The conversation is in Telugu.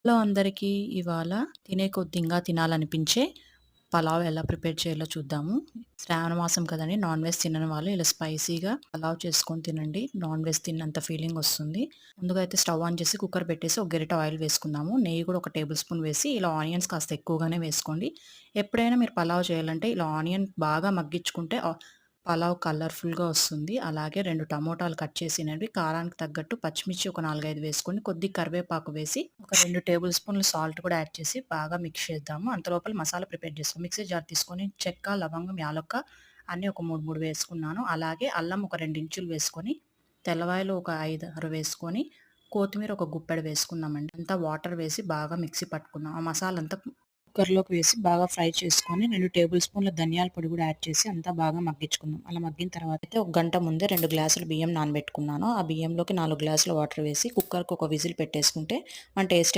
హలో అందరికీ. ఇవాళ తినే కొద్దీ ఇంకా తినాలనిపించే పలావ్ ఎలా ప్రిపేర్ చేయాలో చూద్దాము. శ్రావణ మాసం కదండీ! నాన్ వెజ్ తినని వాళ్ళు ఇలా స్పైసీగా పలావ్ చేసుకొని తినండి. నాన్ వెజ్ తిన్నంత ఫీలింగ్ వస్తుంది. ముందుగా అయితే స్టవ్ ఆన్ చేసి కుక్కర్ పెట్టేసి ఒక గరిటె ఆయిల్ వేసుకుందాము. నెయ్యి కూడా ఒక టేబుల్ స్పూన్ వేసి ఇలా ఆనియన్స్ కాస్త ఎక్కువగానే వేసుకోండి. ఎప్పుడైనా మీరు పలావ్ చేయాలంటే ఇలా ఆనియన్ బాగా మగ్గించుకుంటే పలావ్ కలర్‌ఫుల్‌గా వస్తుంది. అలాగే 2 టమోటాలు కట్ చేసినవి, కారానికి తగ్గట్టు పచ్చిమిర్చి ఒక 4, 5 వేసుకొని, కొద్దిగా కరివేపాకు వేసి, ఒక 2 టేబుల్ స్పూన్లు సాల్ట్ కూడా యాడ్ చేసి బాగా మిక్స్ చేద్దాము. అంతలోపల మసాలా ప్రిపేర్ చేసుకో మిక్సీ జార్ తీసుకొని చెక్క, లవంగం, యాలక్క అన్నీ ఒక 3, 3 వేసుకున్నాను. అలాగే అల్లం ఒక 2 ఇంచులు వేసుకొని, తెల్లవాయలు ఒక 5, 6 వేసుకొని, కొత్తిమీర ఒక గుప్పెడు వేసుకున్నామండి. అంతా వాటర్ వేసి బాగా మిక్సీ పట్టుకున్నాం. ఆ మసాలా అంతా కుక్కర్‌లోకి వేసి బాగా ఫ్రై చేసుకొని 2 టేబుల్ స్పూన్ల ధనియాల పొడి కూడా యాడ్ చేసి అంతా బాగా మగ్గించుకుందాం. అలా మగ్గిన తర్వాత అయితే ఒక గంట ముందే 2 గ్లాసులు బియ్యం నానబెట్టుకున్నాను. ఆ బియ్యంలోకి 4 గ్లాసుల వాటర్ వేసి కుక్కర్‌కి ఒక విజిల్ పెట్టేసుకుంటే మన టేస్టీ అయిన